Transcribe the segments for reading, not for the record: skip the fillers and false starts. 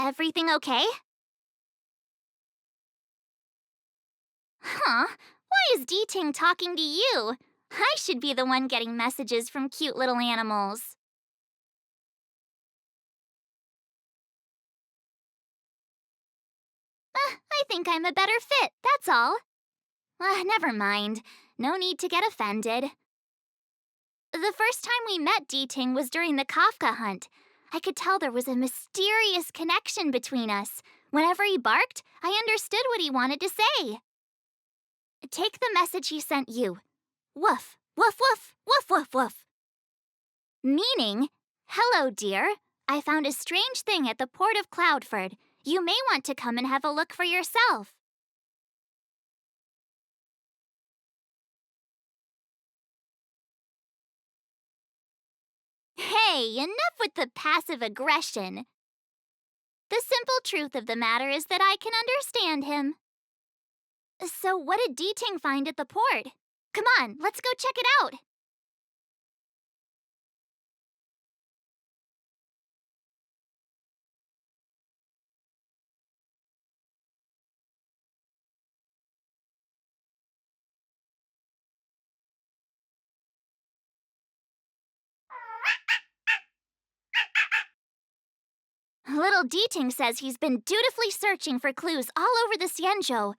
Everything okay? Huh? Why is D-Ting talking to you? I should be the one getting messages from cute little animals. I think I'm a better fit, that's all. Never mind. No need to get offended. The first time we met D-Ting was during the Kafka hunt. I could tell there was a mysterious connection between us. Whenever he barked, I understood what he wanted to say. Take the message he sent you. Woof, woof, woof, woof, woof, woof. Meaning, hello, dear. I found a strange thing at the port of Cloudford. You may want to come and have a look for yourself. Hey, enough with the passive aggression. The simple truth of the matter is that I can understand him. So what did D-Ting find at the port? Come on, let's go check it out. Little D-Ting says he's been dutifully searching for clues all over the Xianzhou.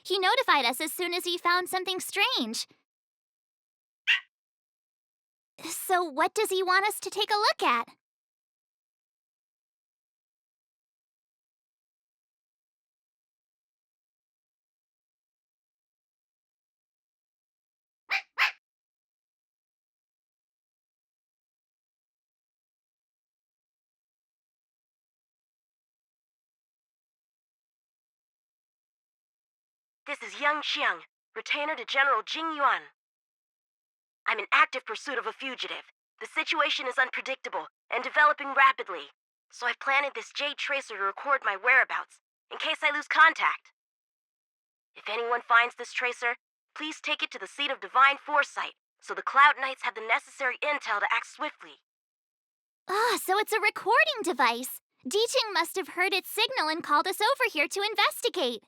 He notified us as soon as he found something strange. So what does he want us to take a look at? This is Yanqing, retainer to General Jing Yuan. I'm in active pursuit of a fugitive. The situation is unpredictable and developing rapidly, so I've planted this jade tracer to record my whereabouts, in case I lose contact. If anyone finds this tracer, please take it to the seat of divine foresight, so the Cloud Knights have the necessary intel to act swiftly. So it's a recording device. D-Ting must have heard its signal and called us over here to investigate.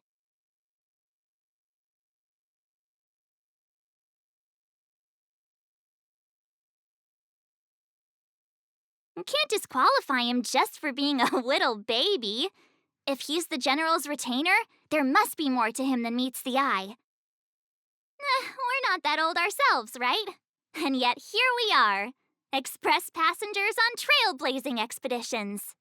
Can't disqualify him just for being a little baby. If he's the General's retainer, there must be more to him than meets the eye. We're not that old ourselves, right? And yet here we are, express passengers on trailblazing expeditions.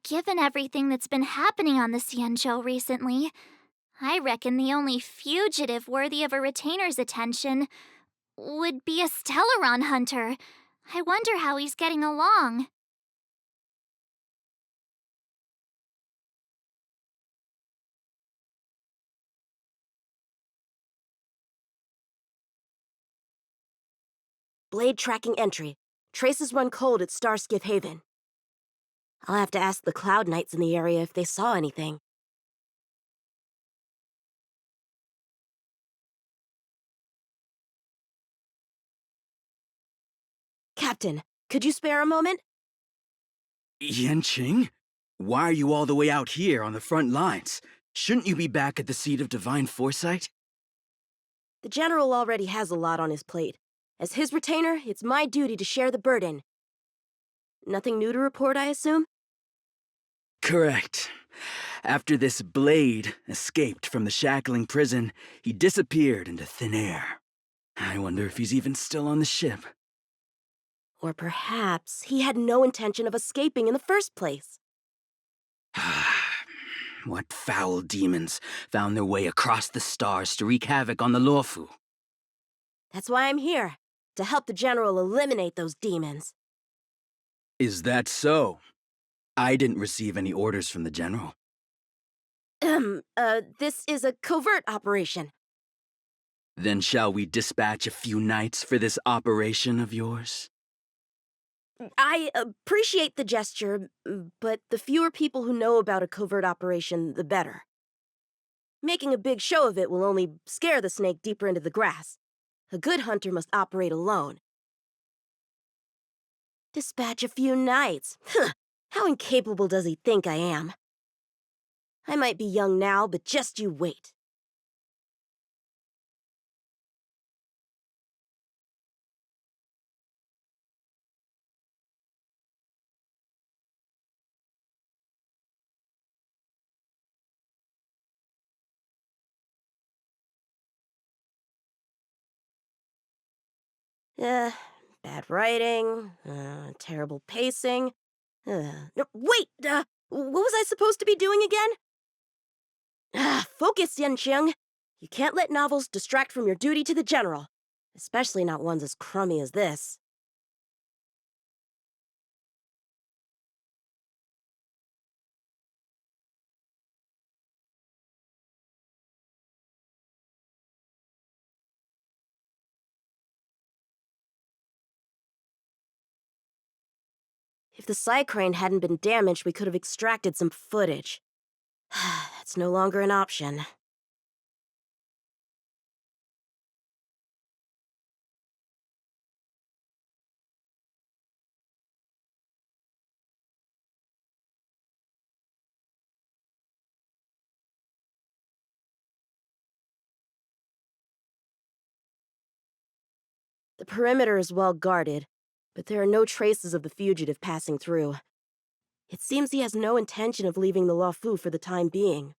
Given everything that's been happening on the Xianzhou recently, I reckon the only fugitive worthy of a retainer's attention would be a Stellaron hunter. I wonder how he's getting along. Blade tracking entry. Traces run cold at Starskiff Haven. I'll have to ask the Cloud Knights in the area if they saw anything. Captain, could you spare a moment? Yanqing? Why are you all the way out here on the front lines? Shouldn't you be back at the seat of divine foresight? The General already has a lot on his plate. As his retainer, it's my duty to share the burden. Nothing new to report, I assume? Correct. After this Blade escaped from the shackling prison, he disappeared into thin air. I wonder if he's even still on the ship. Or perhaps he had no intention of escaping in the first place. What foul demons found their way across the stars to wreak havoc on the Luofu? That's why I'm here, to help the General eliminate those demons. Is that so? I didn't receive any orders from the General. This is a covert operation. Then shall we dispatch a few knights for this operation of yours? I appreciate the gesture, but the fewer people who know about a covert operation, the better. Making a big show of it will only scare the snake deeper into the grass. A good hunter must operate alone. Dispatch a few knights. Huh, how incapable does he think I am? I might be young now, but just you wait. Uh, Bad writing, terrible pacing. No, wait! What was I supposed to be doing again? Focus, Yanqing. You can't let novels distract from your duty to the general, especially not ones as crummy as this. If the side crane hadn't been damaged, we could have extracted some footage. That's no longer an option. The perimeter is well guarded, but there are no traces of the fugitive passing through. It seems he has no intention of leaving the Luofu for the time being.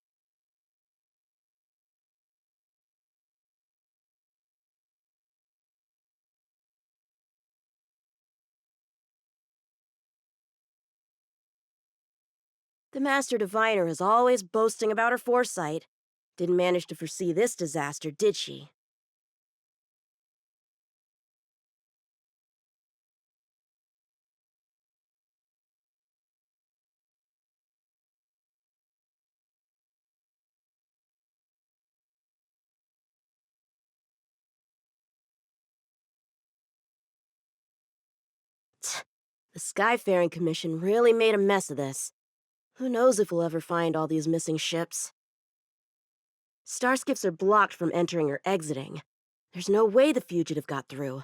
The Master Diviner is always boasting about her foresight. Didn't manage to foresee this disaster, did she? The Skyfaring Commission really made a mess of this. Who knows if we'll ever find all these missing ships? Starskips are blocked from entering or exiting. There's no way the fugitive got through.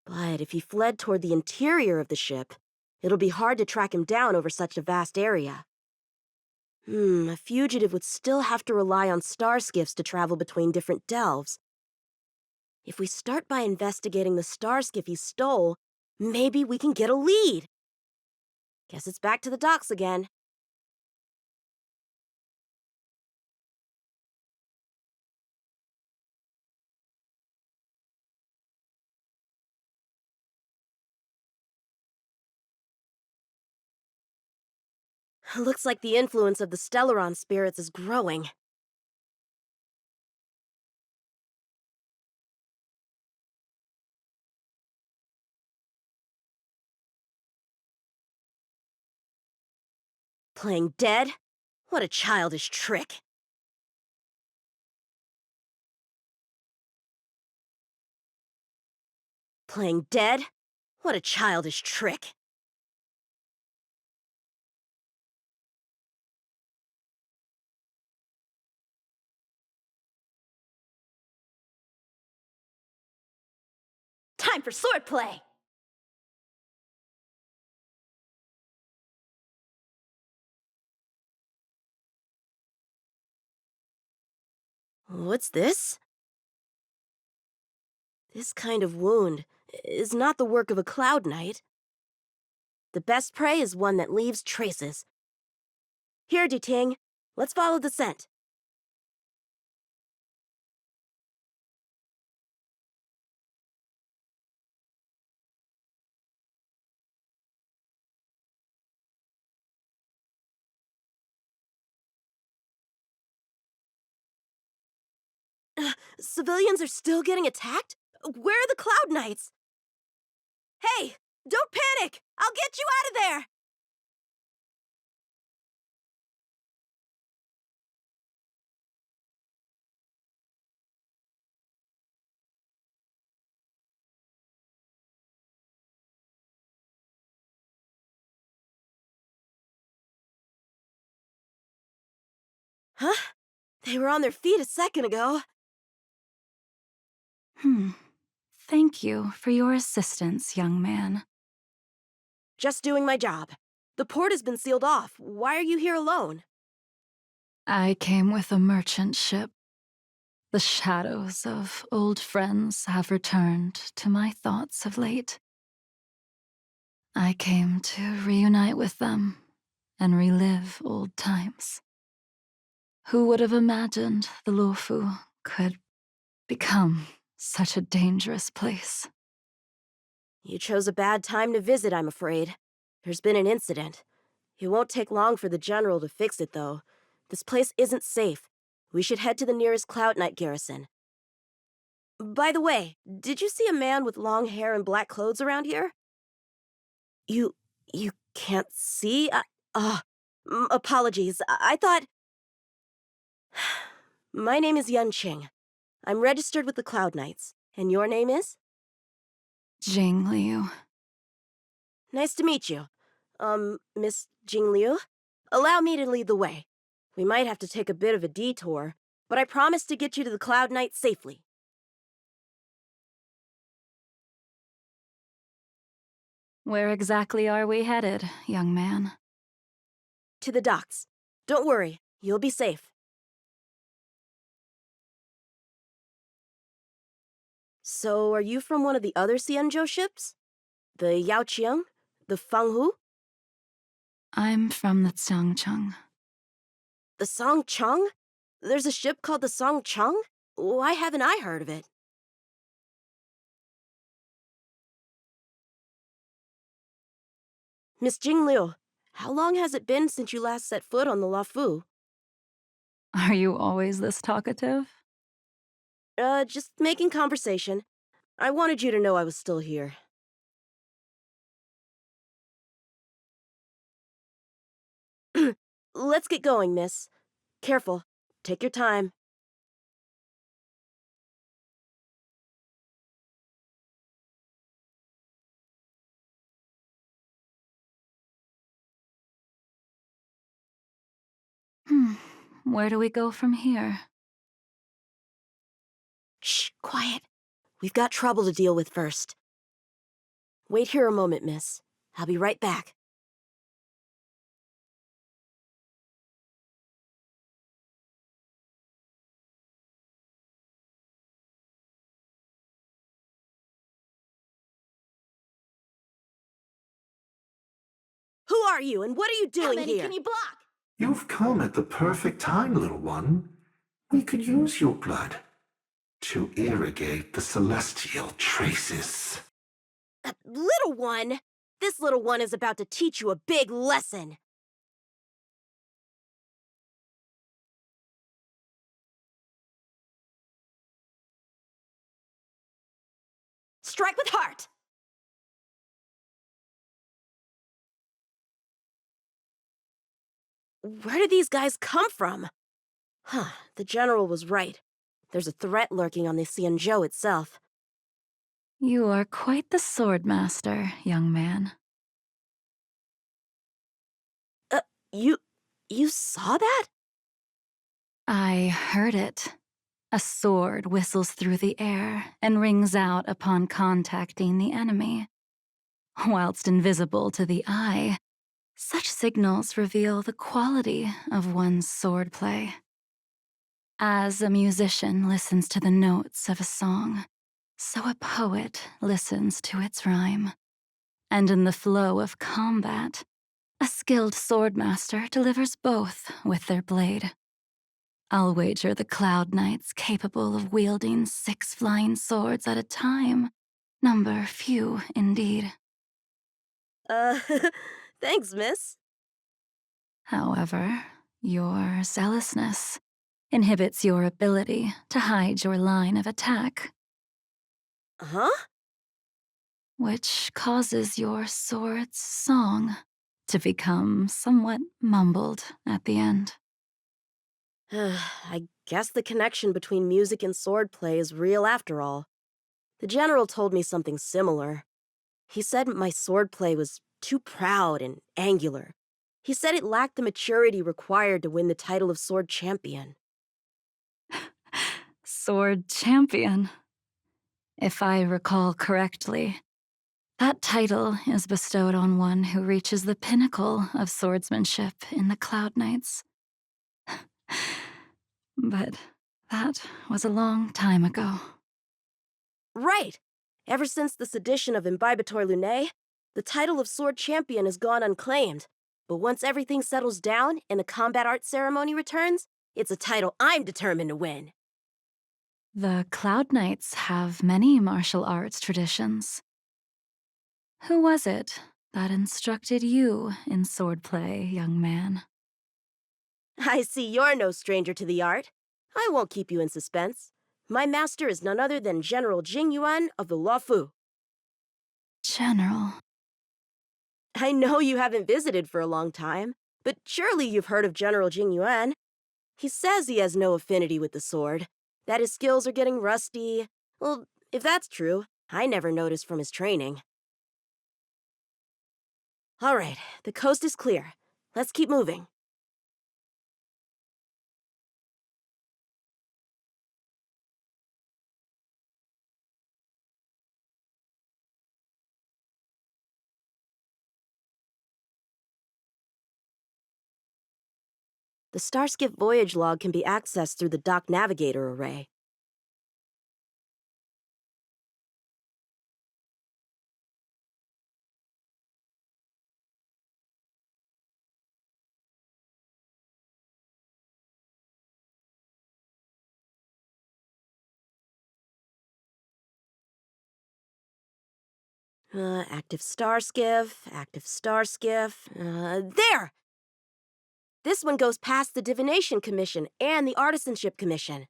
But if he fled toward the interior of the ship, it'll be hard to track him down over such a vast area. A fugitive would still have to rely on starskiffs to travel between different delves. If we start by investigating the starskiff he stole, maybe we can get a lead. Guess it's back to the docks again. Looks like the influence of the Stellaron spirits is growing. Playing dead? What a childish trick. Playing dead? What a childish trick. Time for swordplay! What's this? This kind of wound is not the work of a Cloud Knight. The best prey is one that leaves traces. Here, Duting. Let's follow the scent. Civilians are still getting attacked? Where are the Cloud Knights? Hey, don't panic! I'll get you out of there! Huh? They were on their feet a second ago. Thank you for your assistance, young man. Just doing my job. The port has been sealed off. Why are you here alone? I came with a merchant ship. The shadows of old friends have returned to my thoughts of late. I came to reunite with them and relive old times. Who would have imagined the Luofu could become such a dangerous place? You chose a bad time to visit, I'm afraid. There's been an incident. It won't take long for the General to fix it, though. This place isn't safe. We should head to the nearest Cloud Knight garrison. By the way, did you see a man with long hair and black clothes around here? You can't see? Apologies. I thought... My name is Yanqing. I'm registered with the Cloud Knights. And your name is? Jing Liu. Nice to meet you. Miss Jingliu? Allow me to lead the way. We might have to take a bit of a detour, but I promise to get you to the Cloud Knight safely. Where exactly are we headed, young man? To the docks. Don't worry, you'll be safe. So, are you from one of the other Xianzhou ships? The Yaoqiang? The Fanghu? I'm from the Xiangcheng. The Songcheng? There's a ship called the Songcheng? Why haven't I heard of it? Miss Jingliu, how long has it been since you last set foot on the Luofu? Are you always this talkative? Just making conversation. I wanted you to know I was still here. Let's get going, miss. Careful. Take your time. Where do we go from here? Shh, quiet. We've got trouble to deal with first. Wait here a moment, miss. I'll be right back. Who are you, and what are you doing here? How many can you block? You've come at the perfect time, little one. We could use your blood to irrigate the celestial traces. Little one? This little one is about to teach you a big lesson. Strike with heart! Where did these guys come from? Huh, the General was right. There's a threat lurking on the Xianzhou itself. You are quite the sword master, young man. You saw that? I heard it. A sword whistles through the air and rings out upon contacting the enemy. Whilst invisible to the eye, such signals reveal the quality of one's swordplay. As a musician listens to the notes of a song, so a poet listens to its rhyme. And in the flow of combat, a skilled swordmaster delivers both with their blade. I'll wager the Cloud Knights capable of wielding 6 flying swords at a time. Number few, indeed. Thanks, miss. However, your zealousness inhibits your ability to hide your line of attack, Huh? which causes your sword's song to become somewhat mumbled at the end. I guess the connection between music and swordplay is real after all. The General told me something similar. He said my swordplay was too proud and angular. He said it lacked the maturity required to win the title of Sword Champion. Sword champion. If I recall correctly, that title is bestowed on one who reaches the pinnacle of swordsmanship in the Cloud Knights. But that was a long time ago. Right! Ever since the sedition of Imbibitor Lunae, the title of Sword Champion has gone unclaimed. But once everything settles down and the combat art ceremony returns, it's a title I'm determined to win. The Cloud Knights have many martial arts traditions. Who was it that instructed you in swordplay, young man? I see you're no stranger to the art. I won't keep you in suspense. My master is none other than General Jing Yuan of the Luofu. General. I know you haven't visited for a long time, but surely you've heard of General Jing Yuan. He says he has no affinity with the sword, that his skills are getting rusty. Well, if that's true, I never noticed from his training. All right, the coast is clear. Let's keep moving. The Starskip voyage log can be accessed through the dock navigator array. Active star skiff, there! This one goes past the Divination Commission and the Artisanship Commission.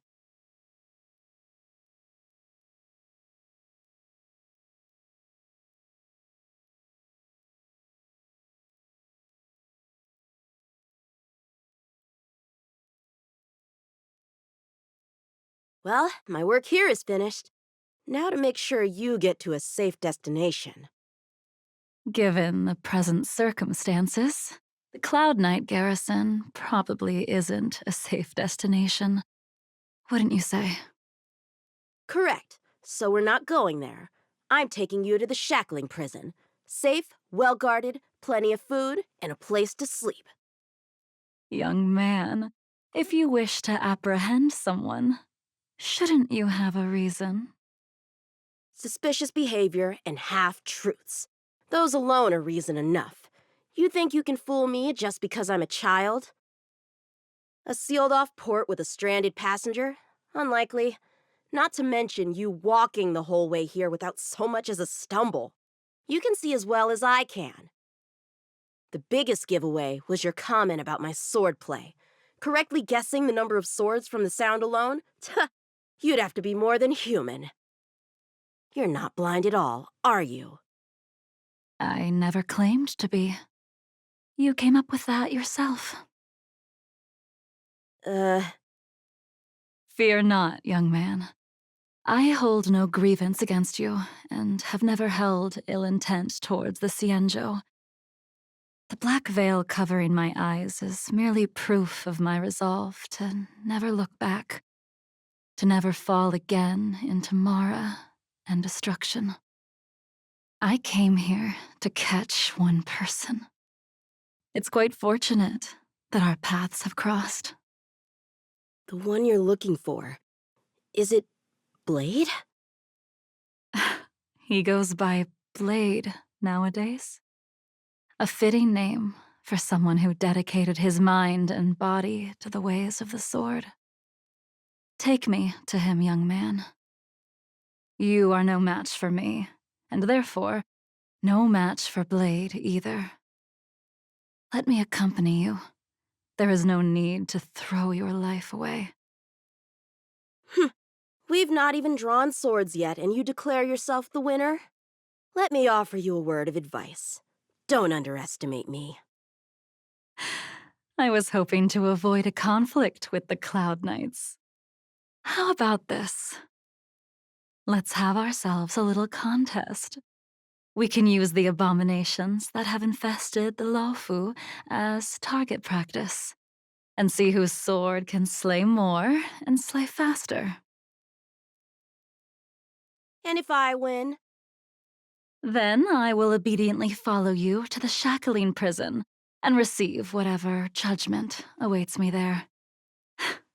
Well, my work here is finished. Now to make sure you get to a safe destination. Given the present circumstances, the Cloud Knight garrison probably isn't a safe destination. Wouldn't you say? Correct. So we're not going there. I'm taking you to the shackling prison. Safe, well-guarded, plenty of food, and a place to sleep. Young man, if you wish to apprehend someone, shouldn't you have a reason? Suspicious behavior and half-truths. Those alone are reason enough. You think you can fool me just because I'm a child? A sealed-off port with a stranded passenger? Unlikely. Not to mention you walking the whole way here without so much as a stumble. You can see as well as I can. The biggest giveaway was your comment about my swordplay. Correctly guessing the number of swords from the sound alone? You'd have to be more than human. You're not blind at all, are you? I never claimed to be. You came up with that yourself. Fear not, young man. I hold no grievance against you, and have never held ill intent towards the Xianzhou. The black veil covering my eyes is merely proof of my resolve to never look back, to never fall again into Mara and destruction. I came here to catch one person. It's quite fortunate that our paths have crossed. The one you're looking for. Is it Blade? He goes by Blade nowadays. A fitting name for someone who dedicated his mind and body to the ways of the sword. Take me to him, young man. You are no match for me, and therefore, no match for Blade either. Let me accompany you. There is no need to throw your life away. We've not even drawn swords yet, and you declare yourself the winner? Let me offer you a word of advice. Don't underestimate me. I was hoping to avoid a conflict with the Cloud Knights. How about this? Let's have ourselves a little contest. We can use the abominations that have infested the Luofu as target practice, and see whose sword can slay more and slay faster. And if I win? Then I will obediently follow you to the shackling prison and receive whatever judgment awaits me there.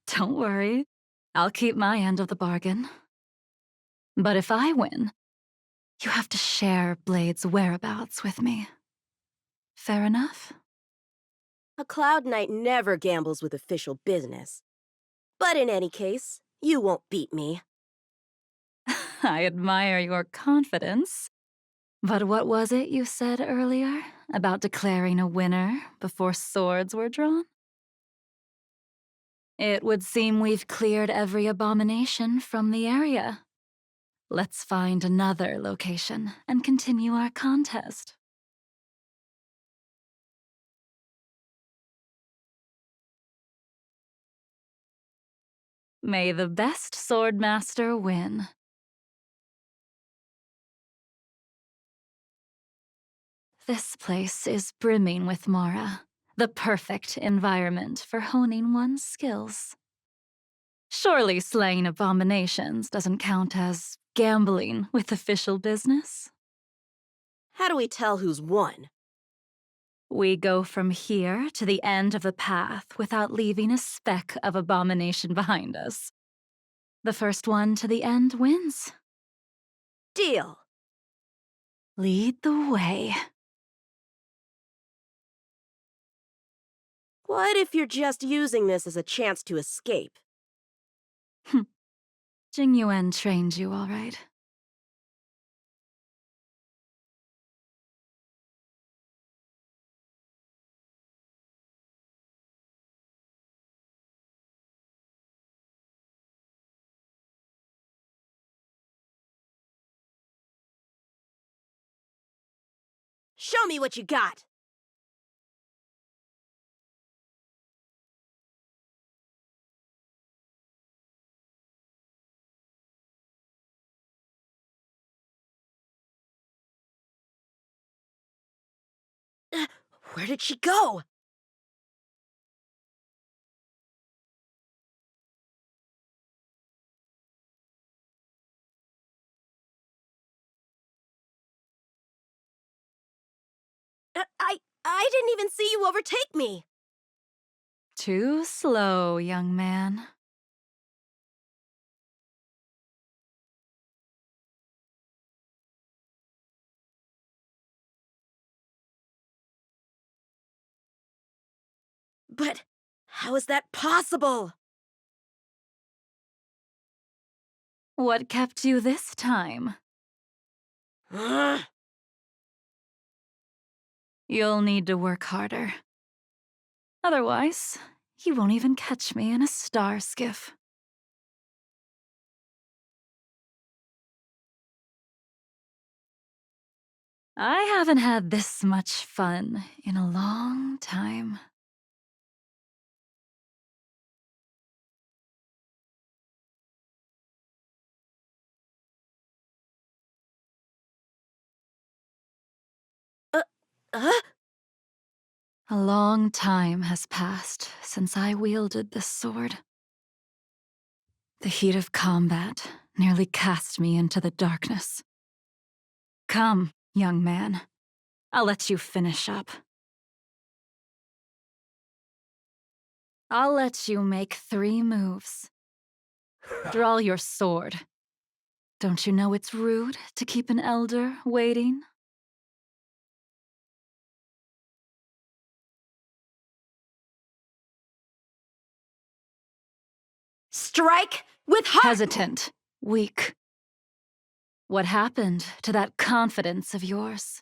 Don't worry, I'll keep my end of the bargain. But if I win, you have to share Blade's whereabouts with me. Fair enough? A Cloud Knight never gambles with official business. But in any case, you won't beat me. I admire your confidence. But what was it you said earlier about declaring a winner before swords were drawn? It would seem we've cleared every abomination from the area. Let's find another location and continue our contest. May the best swordmaster win. This place is brimming with Mara, the perfect environment for honing one's skills. Surely slaying abominations doesn't count as gambling with official business? How do we tell who's won? We go from here to the end of the path without leaving a speck of abomination behind us. The first one to the end wins. Deal. Lead the way. What if you're just using this as a chance to escape? Jing Yuan trained you all right. Show me what you got! Where did she go? I didn't even see you overtake me! Too slow, young man. But how is that possible? What kept you this time? Ugh. You'll need to work harder. Otherwise, you won't even catch me in a star skiff. I haven't had this much fun in a long time. Uh? A long time has passed since I wielded this sword. The heat of combat nearly cast me into the darkness. Come, young man. I'll let you finish up. I'll let you make 3 moves. Draw your sword. Don't you know it's rude to keep an elder waiting? — Strike with heart! Hesitant, weak. What happened to that confidence of yours?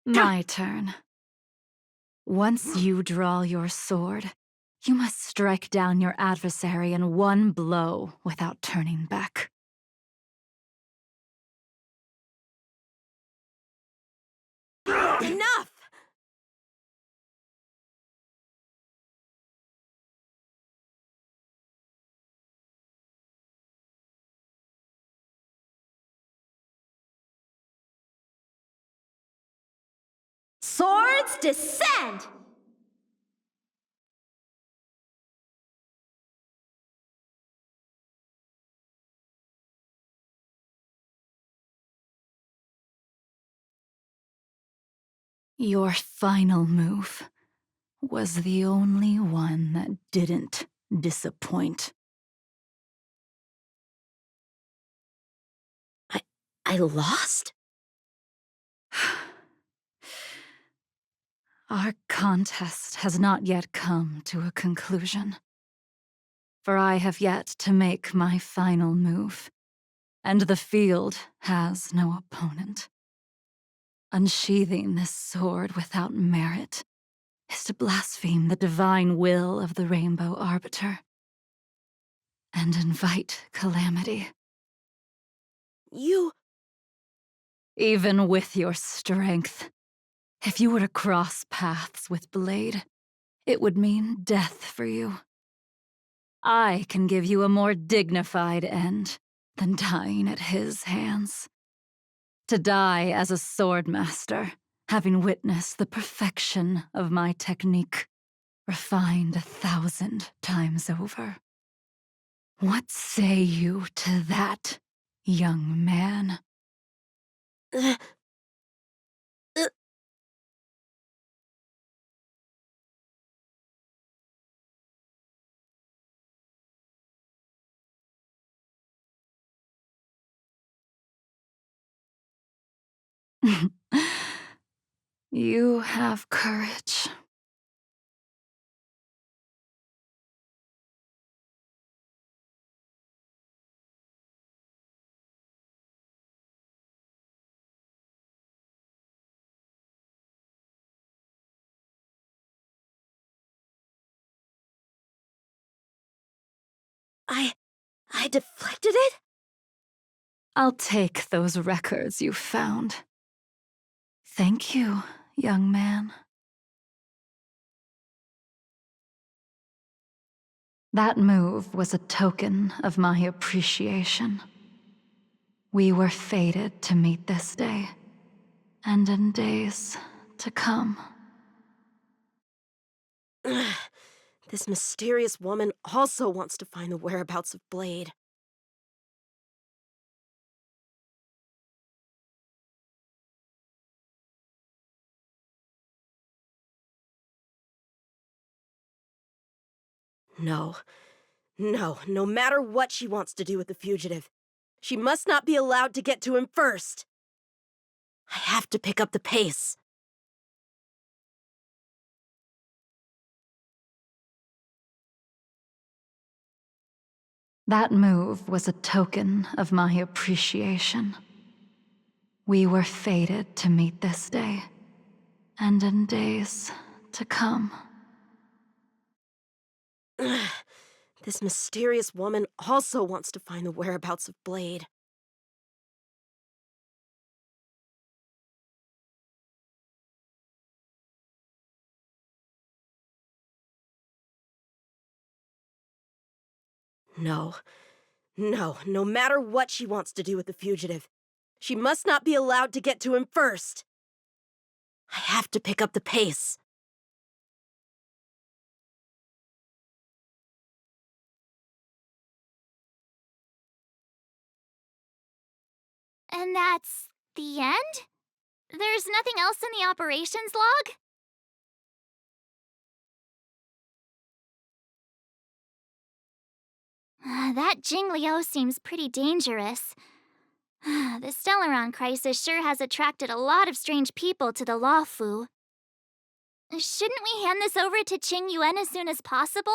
My turn. Once you draw your sword, you must strike down your adversary in one blow without turning back. Enough! Let's descend! Your final move was the only one that didn't disappoint. I lost? Our contest has not yet come to a conclusion. For I have yet to make my final move, and the field has no opponent. Unsheathing this sword without merit is to blaspheme the divine will of the Rainbow Arbiter and invite calamity. You... Even with your strength, if you were to cross paths with Blade, it would mean death for you. I can give you a more dignified end than dying at his hands. To die as a swordmaster, having witnessed the perfection of my technique, refined 1,000 times over. What say you to that, young man? You have courage. I deflected it? I'll take those records you found. Thank you, young man. That move was a token of my appreciation. We were fated to meet this day, and in days to come. This mysterious woman also wants to find the whereabouts of Blade. No. No matter what she wants to do with the fugitive, she must not be allowed to get to him first. I have to pick up the pace. That move was a token of my appreciation. We were fated to meet this day, and in days to come. This mysterious woman also wants to find the whereabouts of Blade. No matter what she wants to do with the fugitive, she must not be allowed to get to him first. I have to pick up the pace. And that's the end? There's nothing else in the operations log? That Jingliu seems pretty dangerous. The Stellaron crisis sure has attracted a lot of strange people to the Lawfu. Shouldn't we hand this over to Qing Yuan as soon as possible?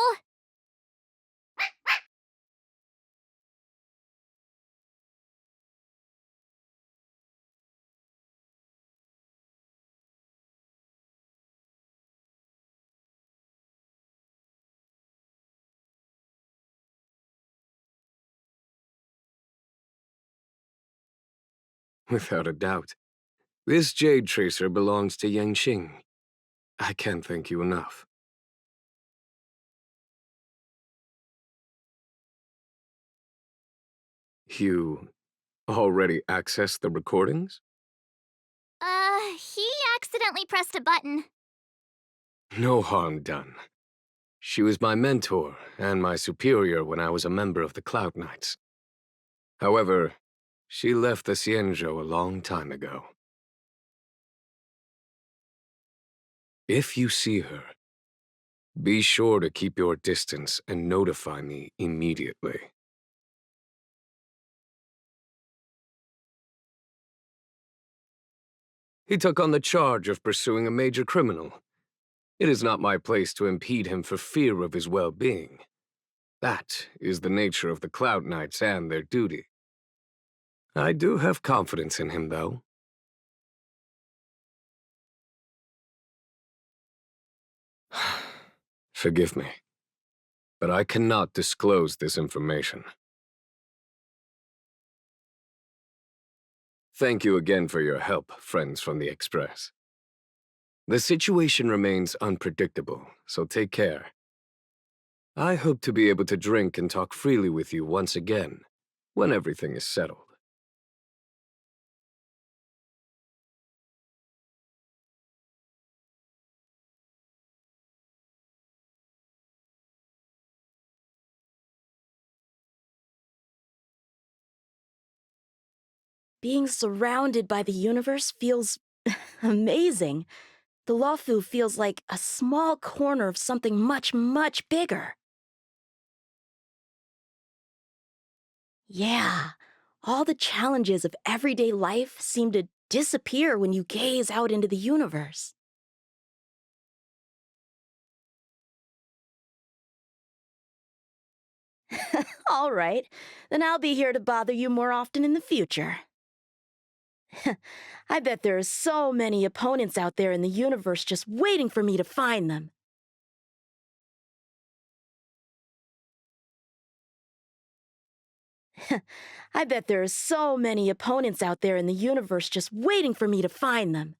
Without a doubt. This Jade Tracer belongs to Yanqing. I can't thank you enough. You already accessed the recordings? He accidentally pressed a button. No harm done. She was my mentor and my superior when I was a member of the Cloud Knights. However, she left the Xianzhou a long time ago. If you see her, be sure to keep your distance and notify me immediately. He took on the charge of pursuing a major criminal. It is not my place to impede him for fear of his well-being. That is the nature of the Cloud Knights and their duty. I do have confidence in him, though. Forgive me, but I cannot disclose this information. Thank you again for your help, friends from the Express. The situation remains unpredictable, so take care. I hope to be able to drink and talk freely with you once again, when everything is settled. Being surrounded by the universe feels amazing. The Luofu feels like a small corner of something much, much bigger. Yeah, all the challenges of everyday life seem to disappear when you gaze out into the universe. All right, then I'll be here to bother you more often in the future. I bet there are so many opponents out there in the universe just waiting for me to find them. I bet there are so many opponents out there in the universe just waiting for me to find them.